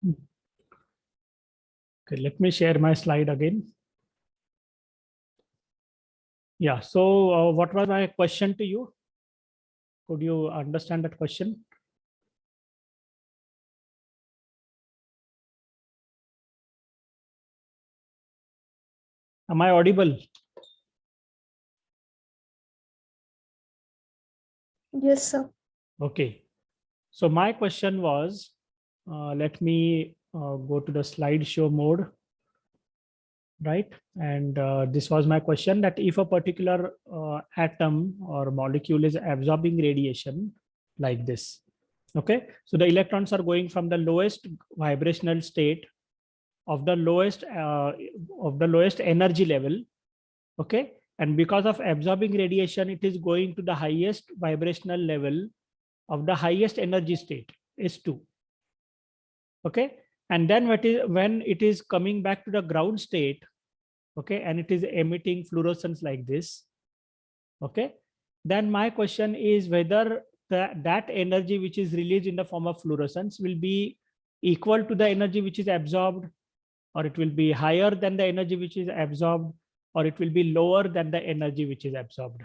Okay, let me share my slide again. Yeah, so what was my question to you? Could you understand that question? Am I audible? Yes, sir. Okay. So my question was, let me go to the slideshow mode, right? And this was my question, that if a particular atom or molecule is absorbing radiation like this, okay? So the electrons are going from the lowest vibrational state of the lowest energy level, okay? And because of absorbing radiation, it is going to the highest vibrational level of the highest energy state, S2. Okay, and then when it is coming back to the ground state, okay, and it is emitting fluorescence like this, okay, then my question is whether that energy which is released in the form of fluorescence will be equal to the energy which is absorbed, or it will be higher than the energy which is absorbed, or it will be lower than the energy which is absorbed.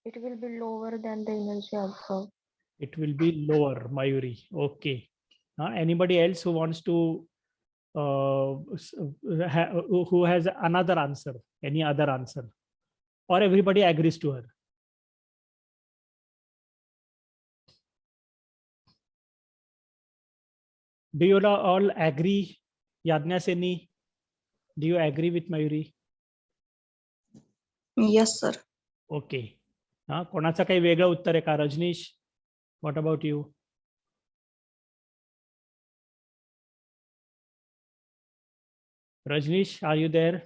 It will be lower than the energy absorbed. It will be lower, Mayuri. Okay. Anybody else who wants to who has another answer, any other answer, or everybody agrees to her? Do you all agree? Yadnya Seni, do you agree with Mayuri? Yes, sir. Okay. कोणाचं काही वेगळं उत्तर आहे का? Rajneesh, what about you? Rajnish, are you there?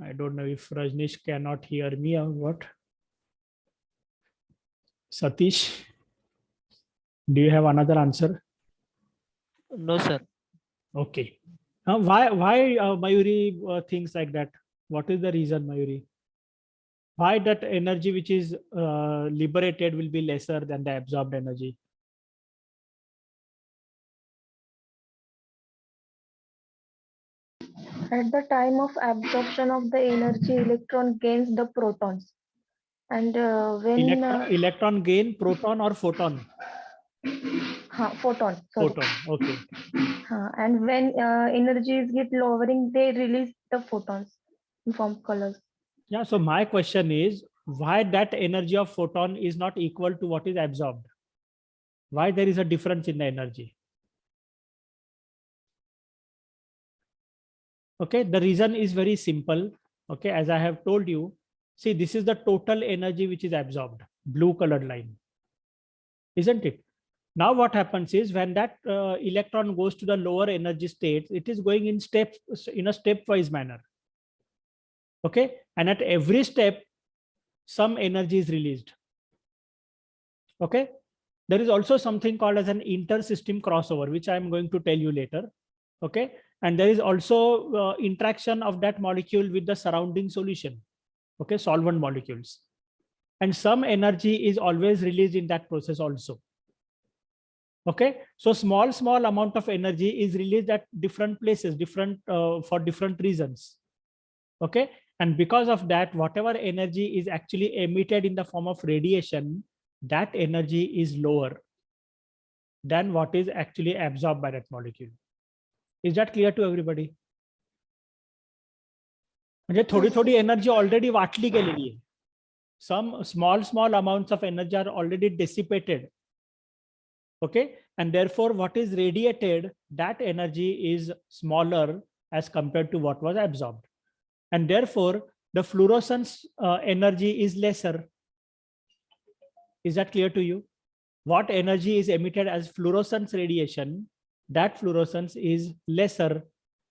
I don't know if Rajnish cannot hear me or what. Satish, do you have another answer? No, sir. Okay. Why Mayuri thinks like that? What is the reason, Mayuri? Why that energy which is liberated will be lesser than the absorbed energy? At the time of absorption of the energy, electron gains the protons. And when electron gain proton or photon? Photon. Sorry. Photon. Okay. And when energies get lowering, they release the photons in form of colors. Yeah. So my question is, why that energy of photon is not equal to what is absorbed? Why there is a difference in the energy? Okay. The reason is very simple. Okay. As I have told you, see, this is the total energy which is absorbed, blue colored line, isn't it? Now what happens is when that electron goes to the lower energy state, it is going in steps, in a stepwise manner. Okay. And at every step, some energy is released. Okay. There is also something called as an inter-system crossover, which I am going to tell you later. Okay. And there is also interaction of that molecule with the surrounding solution. Okay. Solvent molecules. And some energy is always released in that process also. Okay. So small amount of energy is released at different places, for different reasons. Okay. And because of that, whatever energy is actually emitted in the form of radiation, that energy is lower than what is actually absorbed by that molecule. Is that clear to everybody? म्हणजे थोड़ी energy already वाटली गेलेली आहे. Some small amounts of energy are already dissipated. Okay. And therefore, what is radiated, that energy is smaller as compared to what was absorbed. And therefore, the fluorescence energy is lesser. Is that clear to you? What energy is emitted as fluorescence radiation, that fluorescence is lesser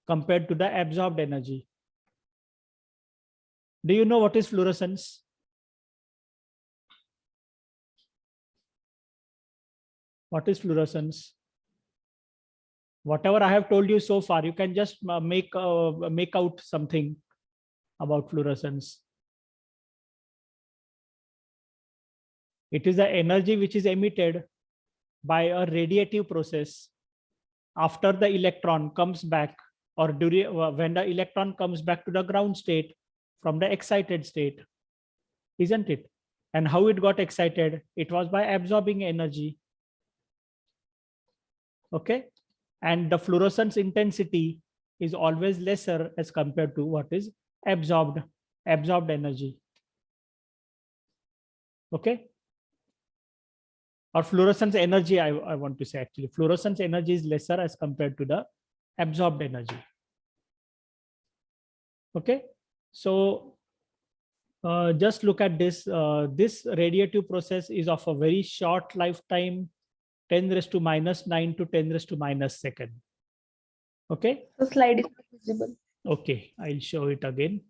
compared to the absorbed energy. Do you know what is fluorescence? What is fluorescence? Whatever I have told you so far, you can just make out something about fluorescence. It is the energy which is emitted by a radiative process after the electron comes back, or during when the electron comes back to the ground state from the excited state, isn't it? And how it got excited? It was by absorbing energy. Okay. And the fluorescence intensity is always lesser as compared to what is absorbed energy. Okay. Or fluorescence energy, I want to say, actually fluorescence energy is lesser as compared to the absorbed energy. Okay. So just look at this. This radiative process is of a very short lifetime, 10 raised to minus 9 to 10 raised to minus second. Okay. The slide is not visible. Okay, I'll show it again.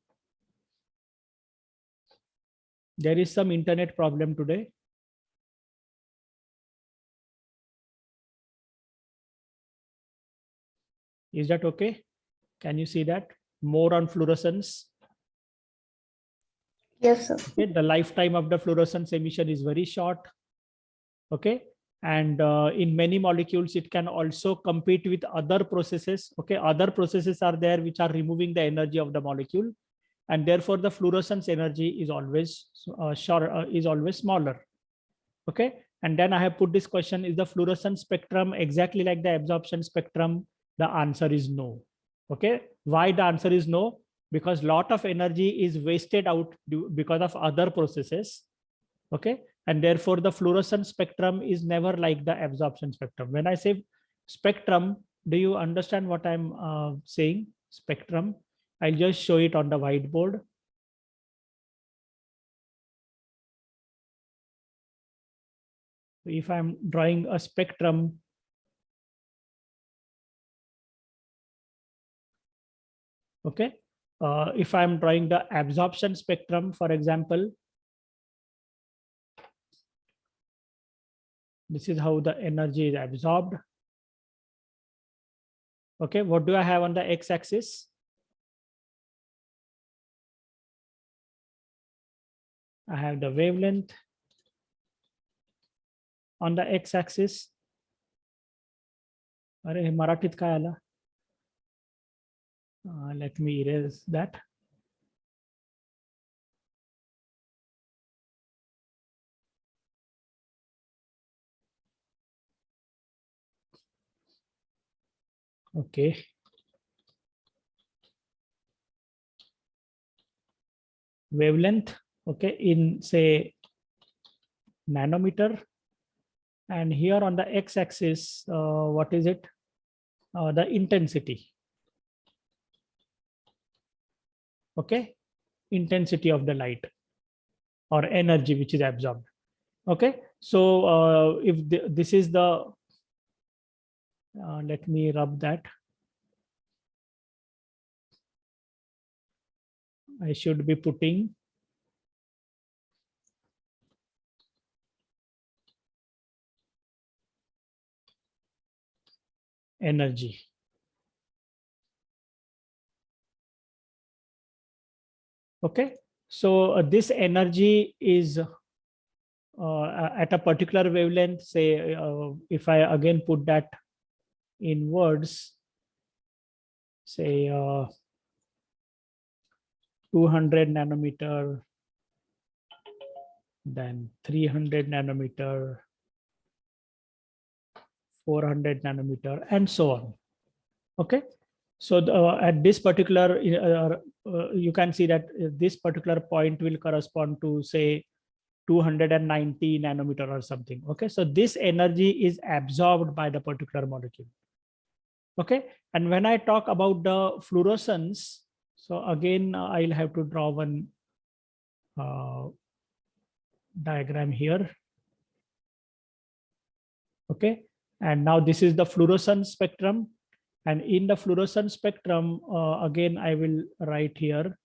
There is some internet problem today. Is that okay? Can you see that? More on fluorescence. Yes, sir. Okay, the lifetime of the fluorescence emission is very short. Okay, and in many molecules, it can also compete with other processes. Okay, other processes are there which are removing the energy of the molecule, and therefore the fluorescence energy is always always smaller. Okay, and then I have put this question: is the fluorescence spectrum exactly like the absorption spectrum? The answer is no. Okay, why the answer is no? Because lot of energy is wasted out because of other processes. Okay, and therefore the fluorescence spectrum is never like the absorption spectrum. When I say spectrum, do you understand what I'm saying? Spectrum. I'll just show it on the whiteboard. If I'm drawing a spectrum, okay, if I'm drawing the absorption spectrum, for example, this is how the energy is absorbed. Okay, what do I have on the x-axis? I have the wavelength on the x-axis. Marathit काय आला? Let me erase that. Okay. Wavelength, okay, in say nanometer, and here on the x-axis, what is it? The intensity. Okay, intensity of the light or energy which is absorbed. Okay, so if this is the, let me rub that. I should be putting energy. Okay, so this energy is at a particular wavelength. Say if I again put that in words, say 200 nanometer, then 300 nanometer, 400 nanometer, and so on. Okay, so at this particular, you can see that this particular point will correspond to say 290 nanometer or something. Okay, so this energy is absorbed by the particular molecule. Okay, and when I talk about the fluorescence, so again I'll have to draw one diagram here. Okay, and now this is the fluorescence spectrum, and in the fluorescence spectrum, again I will write here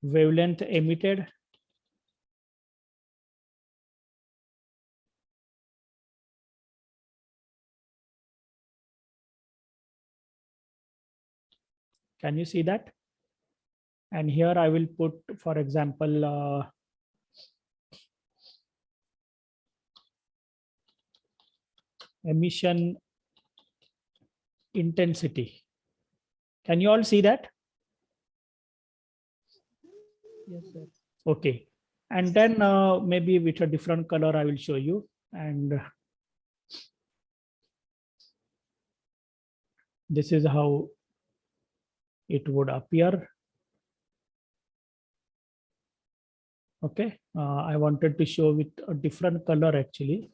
wavelength emitted, can you see that? And here I will put, for example, emission intensity. Can you all see that? Yes, sir. Okay. And then maybe with a different color, I will show you. And this is how it would appear. Okay. I wanted to show with a different color actually.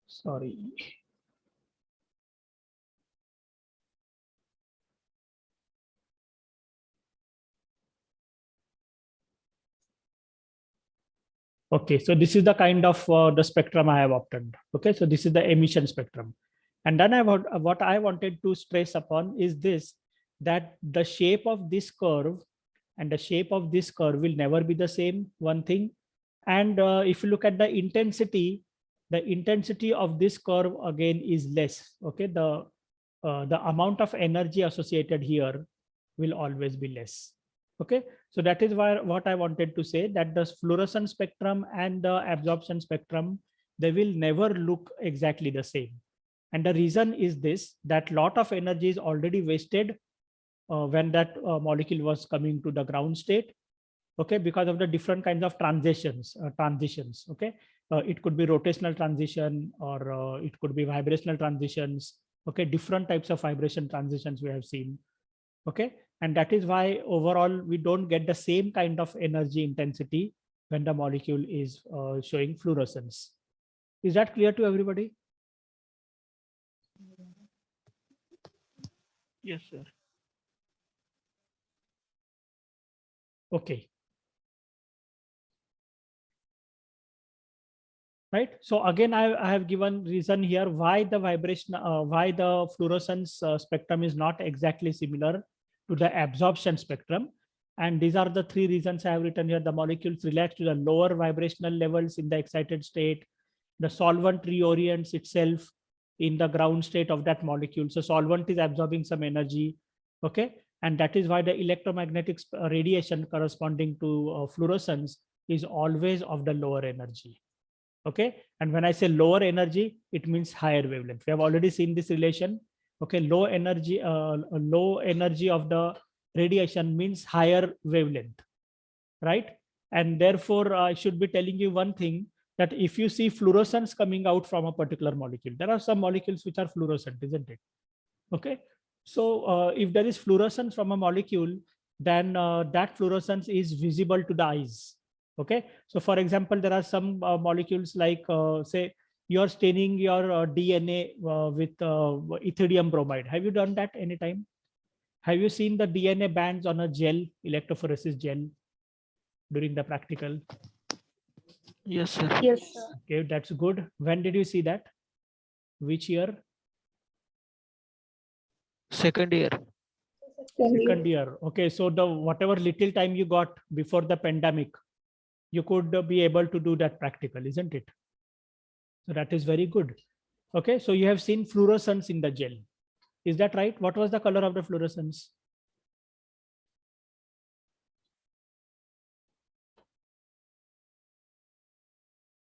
Sorry. Okay, so this is the kind of the spectrum I have obtained. Okay, so this is the emission spectrum. And then what I wanted to stress upon is this, that the shape of this curve and the shape of this curve will never be the same, one thing. And if you look at the intensity of this curve again is less. Okay, the amount of energy associated here will always be less. Okay, so that is why what I wanted to say, that the fluorescence spectrum and the absorption spectrum, they will never look exactly the same. And the reason is this, that lot of energy is already wasted when that molecule was coming to the ground state. Okay, because of the different kinds of transitions. Okay, it could be rotational transition, or it could be vibrational transitions. Okay, different types of vibration transitions we have seen. Okay, and that is why overall we don't get the same kind of energy intensity when the molecule is showing fluorescence. Is that clear to everybody? Yes, sir. Okay. Right, so again I have given reason here why the vibration why the fluorescence spectrum is not exactly similar to the absorption spectrum. And these are the three reasons I have written here. The molecules relax to the lower vibrational levels in the excited state. The solvent reorients itself in the ground state of that molecule, so solvent is absorbing some energy. Okay, and that is why the electromagnetic radiation corresponding to fluorescence is always of the lower energy. Okay, and when I say lower energy, it means higher wavelength. We have already seen this relation. Okay, low energy of the radiation means higher wavelength, right? And therefore I should be telling you one thing, that if you see fluorescence coming out from a particular molecule, there are some molecules which are fluorescent, isn't it? Okay, so if there is fluorescence from a molecule, then that fluorescence is visible to the eyes. Okay, so for example, there are some molecules like say you're staining your DNA with ethidium bromide. Have you done that anytime? Have you seen the DNA bands on a gel, electrophoresis gel, during the practical? Yes, sir. Yes, sir. Okay, that's good. When did you see that? Which year? Second year. Second year. Okay, so the whatever little time you got before the pandemic, you could be able to do that practical, isn't it? So that is very good. Okay, so you have seen fluorescence in the gel. Is that right? What was the color of the fluorescence?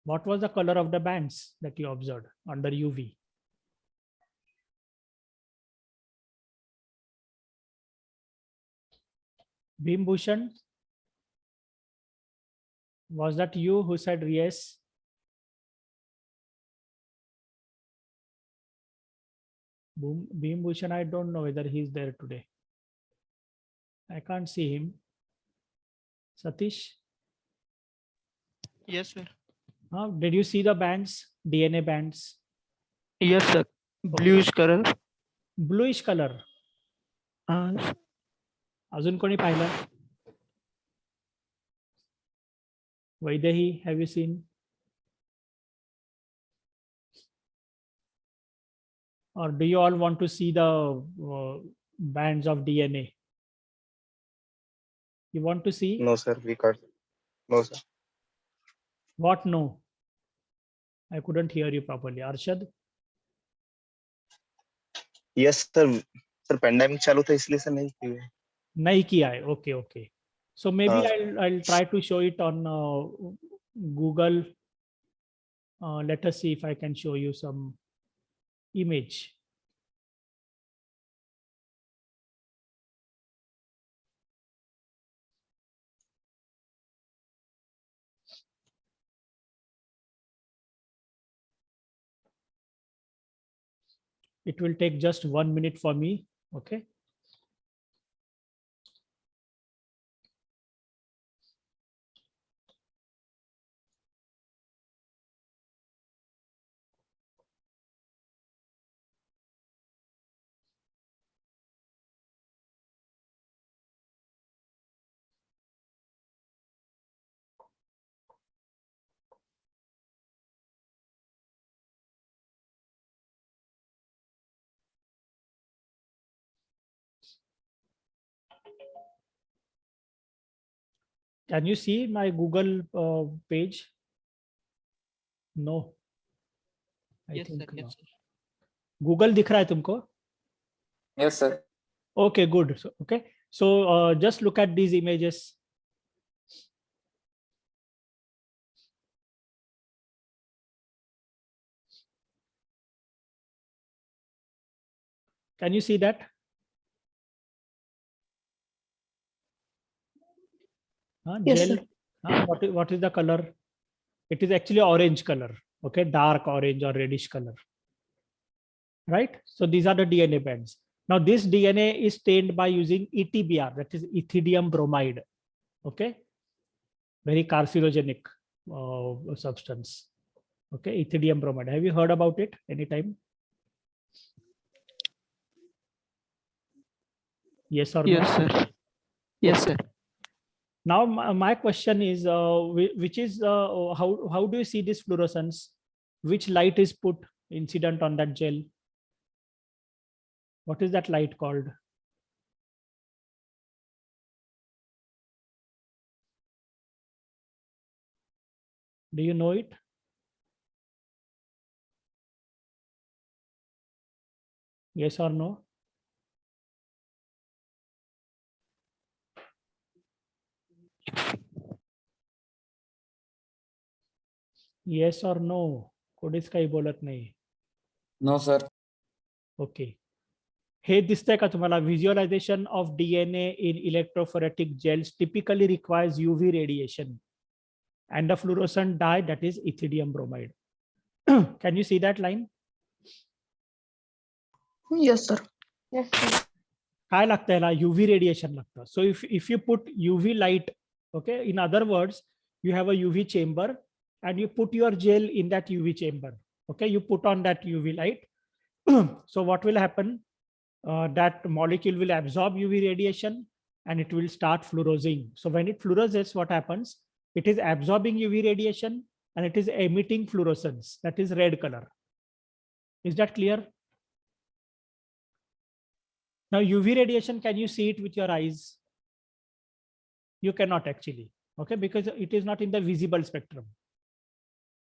What was the color of the bands that you observed under UV? Bhimbhushan, was that you who said yes? Bhimbhushan, I don't know whether he's there today. I can't see him. Satish? Yes, sir. Did you see the bands, DNA bands? Yes, sir. Bluish color. Bluish color. अजून कोणी पाहिलं? Vaidehi, have you seen? Or do you all want to see the bands of DNA? You want to see? No, sir, we can't. No, sir. What no? I couldn't hear you properly. Arshad? Yes sir, sir pandemic चालू था इसलिए sir नहीं किए। नहीं किया है, okay okay. So maybe हाँ. I'll try to show it on Google. Let us see if I can show you some image. It will take just 1 minute for me. Okay. Can you see my Google page? No. I Yes, sir. think Yes, sir. Google दिख रहा है तुमको? Yes sir. Okay, good. So, okay. So just look at these images. Can you see that? Yes, Gel. sir. What is the color? It is actually orange color. Okay, dark orange or reddish color. Right? So these are the DNA bands. Now this DNA is stained by using ETBr, that is ethidium bromide. Okay, very carcinogenic substance. Okay, ethidium bromide. Have you heard about it anytime? Yes or no? Yes, sir. Yes, sir. Now my question is, which is how do you see this fluorescence? Which light is put incident on that gel? What is that light called? Do you know it? Yes or no? Yes or no? कोणीच काही बोलत नाही. No sir. Okay. हे दिसतंय का तुम्हाला? Visualization of DNA in electrophoretic gels typically requires UV radiation and the fluorescent dye, that is ethidium bromide. Can you see that line? Yes, sir. Yes, sir. काय लागतं याला? UV radiation लागतं. So if you put UV light, okay, in other words, you have a UV chamber and you put your gel in that UV chamber. Okay, you put on that UV light. So what will happen? That molecule will absorb UV radiation and it will start fluorescing. So when it fluoresces, what happens? It is absorbing UV radiation and it is emitting fluorescence, that is red color. Is that clear? Now UV radiation, can you see it with your eyes? You cannot actually, okay, because it is not in the visible spectrum.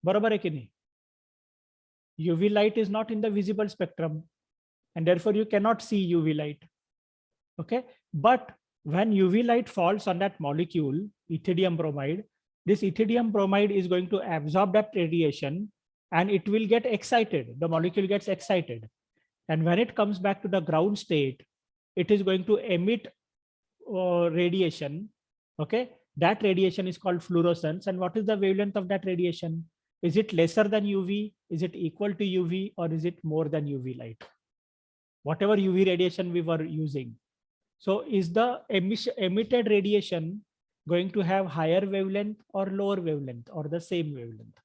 बरोबर है कि नहीं? UV light is not in the visible spectrum and therefore you cannot see UV light. Okay, but when UV light falls on that molecule, ethidium bromide, this ethidium bromide is going to absorb that radiation and it will get excited. The molecule gets excited. And when it comes back to the ground state, it is going to emit radiation. Okay, that radiation is called fluorescence. And what is the wavelength of that radiation? Is it lesser than UV? Is it equal to UV? Or is it more than UV light? Whatever UV radiation we were using. So is the emitted radiation going to have higher wavelength or lower wavelength or the same wavelength?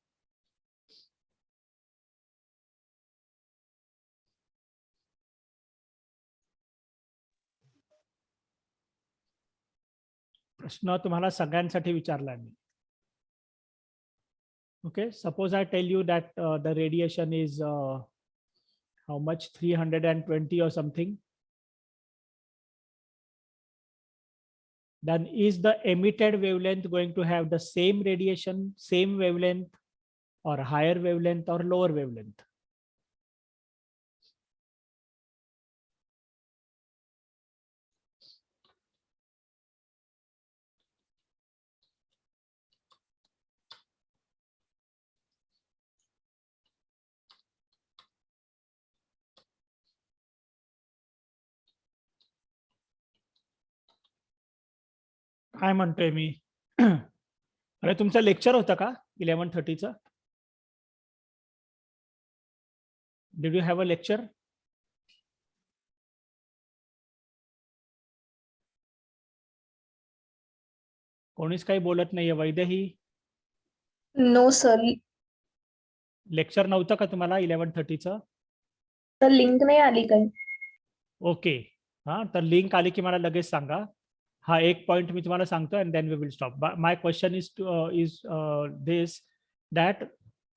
प्रश्न तुम्हाला सगळ्यांसाठी विचारला मी. Okay, suppose I tell you that the radiation is how much? 320 or something. Then is the emitted wavelength going to have the same radiation, same wavelength, or higher wavelength or lower wavelength? काय म्हणतोय मी? अरे तुमचं lecture होतं का 11:30चं? Did you have a lecture? कोणीच काही बोलत नाहीये. वैदेही, नो सर, लेक्चर नव्हतं का तुम्हाला 11:30चं? तर लिंक नाही आली काही. ओके. हा, तर लिंक आली की मला लगेच सांगा. हा एक पॉइंट मी तुम्हाला सांगतो and then we will stop. My question is this that,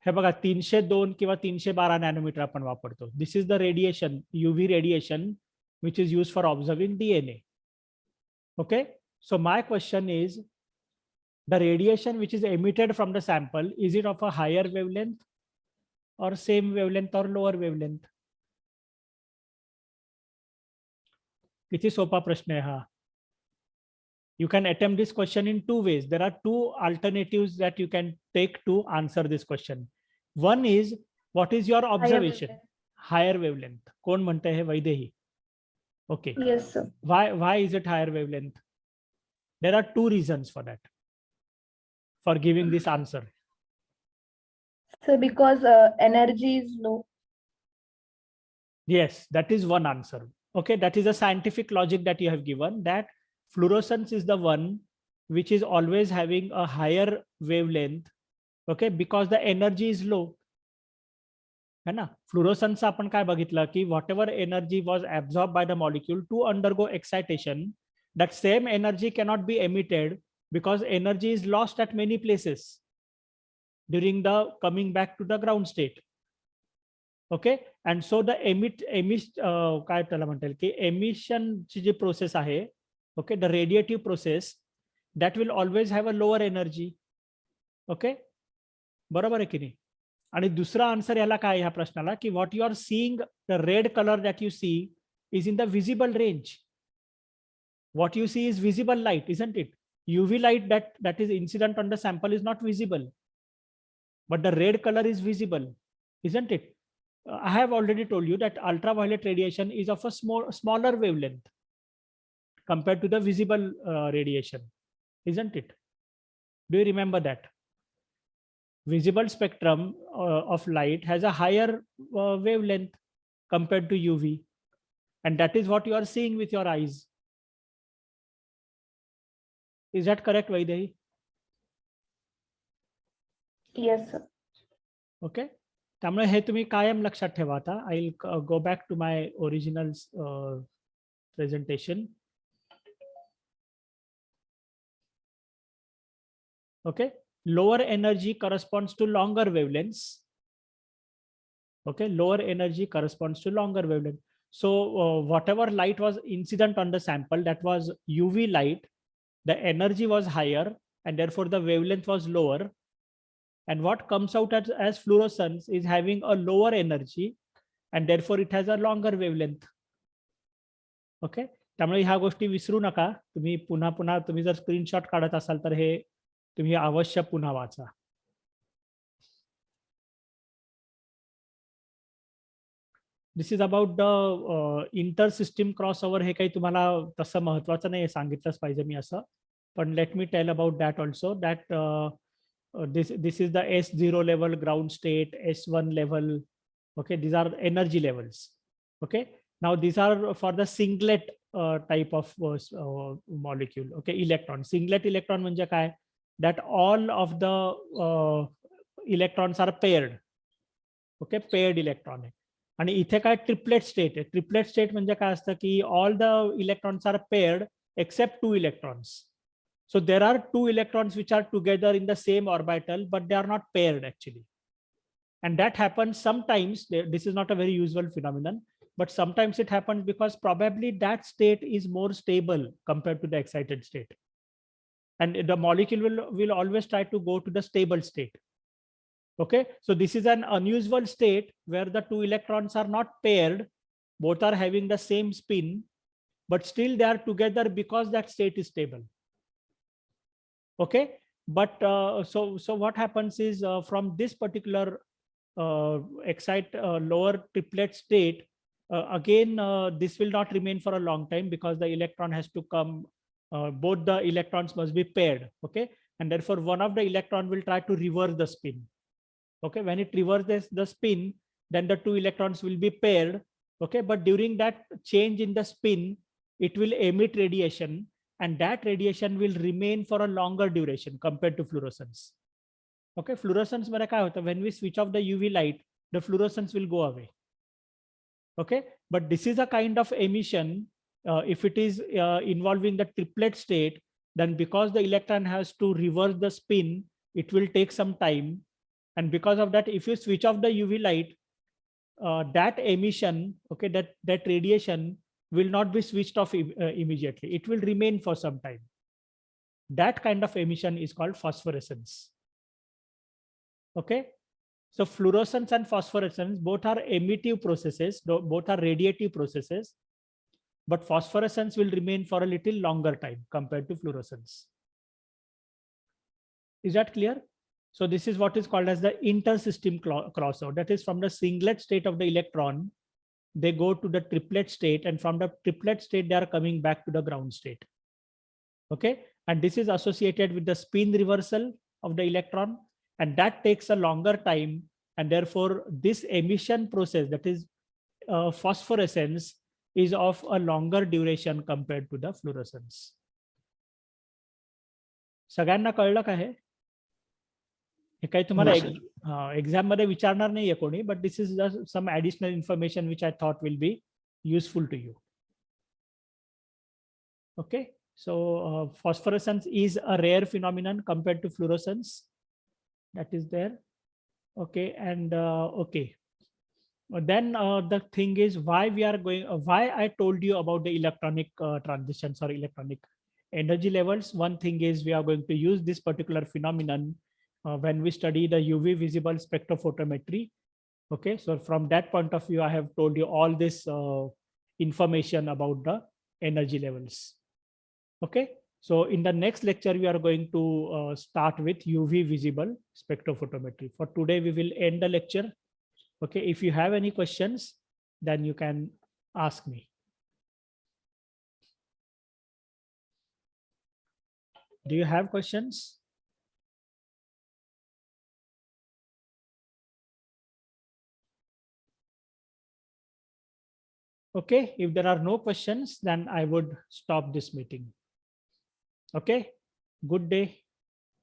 हे बघा 302 किंवा 312 नॅनोमीटर आपण वापरतो. This is the radiation, UV radiation which is use for observing DNA. Okay, so my question is, the radiation which is emitted from the sample, is it of a higher wavelength or same wavelength or lower wavelength? किती सोपा प्रश्न आहे हा. You can attempt this question in two ways. There are two alternatives that you can take to answer this question. One is, what is your observation? Higher wavelength. कोण म्हणते है? Vaidehi. Okay. Yes sir. Why is it higher wavelength? There are two reasons for that, for giving this answer. So because energy is low. Yes, that is one answer. Okay, that is a scientific logic that you have given, that fluorescence is the one which is always having a higher wavelength. Okay, because the energy is low. है ना? Fluorescence आपण काय बघितलं की whatever energy was absorbed by the molecule to undergo excitation, that same energy cannot be emitted because energy is lost at many places during the coming back to the ground state. Okay, and so the काय त्याला म्हणता की emission ची जी process आहे, okay, the radiative process, that will always have a lower energy. Okay, बरोबर आहे की नाही? आणि दुसरा आन्सर याला काय ह्या प्रश्नाला की what you are seeing, the red colour that you see is in the visible range. What you see is visible light, isn't it? UV light that is incident on the sample is not visible, but the red color is visible, isn't it? I have already told you that ultraviolet radiation is of a smaller wavelength compared to the visible radiation, isn't it? Do you remember that? Visible spectrum of light has a higher wavelength compared to UV, and that is what you are seeing with your eyes. Is that correct, Vaidehi? Yes sir. Okay, त्यामुळे हे तुम्ही कायम लक्षात ठेवा. आता I will go back to my original presentation. Okay, lower energy corresponds to longer wavelengths. Okay, lower energy corresponds to longer wavelength. So whatever light was incident on the sample, that was UV light, the energy was higher and therefore the wavelength was lower. And what comes out as fluorescence is having a lower energy and therefore it has a longer wavelength. Okay, त्यामुळे ह्या गोष्टी विसरू नका. तुम्ही पुन्हा पुन्हा तुम्ही जर स्क्रीनशॉट काढत असाल तर हे तुम्ही अवश्य पुन्हा वाचा. This is about the inter system crossover. हे काही तुम्हाला तसं महत्वाचं नाही, सांगितलंच पाहिजे मी असं. पण let me tell about that also, that this is the S0 level ground state, S1 level. Okay, these are energy levels. Okay, now these are for the singlet type of molecule. Okay, electron, singlet electron म्हणजे काय, that all of the electrons are paired. Okay, paired electron आहे. आणि इथे काय triplet state आहे. Triplet state म्हणजे काय असतं की all the electrons are paired except 2 electrons. So there are 2 electrons which are together in the same orbital, but they are not paired actually. And that happens sometimes. This is not a very usual phenomenon, but sometimes it happens because probably that state is more stable compared to the excited state. And the molecule will always try to go to the stable state. Okay, so this is an unusual state where the 2 electrons are not paired, both are having the same spin, but still they are together because that state is stable. Okay, but so what happens is from this particular lower triplet state, again this will not remain for a long time because the electron has to come both the electrons must be paired. Okay, and therefore one of the electron will try to reverse the spin. Okay, when it reverses the spin, then the two electrons will be paired. Okay, but during that change in the spin, it will emit radiation, and that radiation will remain for a longer duration compared to fluorescence. Okay, fluorescence मध्ये काय होतं, when we switch off the UV light, the fluorescence will go away. Okay, but this is a kind of emission. If it is involving the triplet state, then because the electron has to reverse the spin, it will take some time. And because of that, if you switch off the UV light, that emission, okay, that radiation will not be switched off immediately. It will remain for some time. That kind of emission is called phosphorescence. Okay, so fluorescence and phosphorescence both are emittive processes, both are radiative processes, but phosphorescence will remain for a little longer time compared to fluorescence. Is that clear? So this is what is called as the intersystem crossover. That is, from the singlet state of the electron, they go to the triplet state, and from the triplet state, they are coming back to the ground state. Okay, and this is associated with the spin reversal of the electron, and that takes a longer time, and therefore this emission process, that is phosphorescence, is of a longer duration compared to the fluorescence. सगळ्यांना कळलं का हे? हे काही तुम्हाला exam मध्ये विचारणार नाहीये कोणी, but this is just some additional information which I thought will be useful to you. Okay, so phosphorescence is a rare phenomenon compared to fluorescence. That is there. Okay, and okay, then the thing is why we are going, why I told you about the electronic transitions or electronic energy levels. One thing is we are going to use this particular phenomenon when we study the UV visible spectrophotometry. Okay, so from that point of view, I have told you all this information about the energy levels. Okay, so in the next lecture, we are going to start with UV visible spectrophotometry. For today, we will end the lecture. Okay, if you have any questions, then you can ask me. Do you have questions? Okay, if there are no questions, then I would stop this meeting. Okay, good day.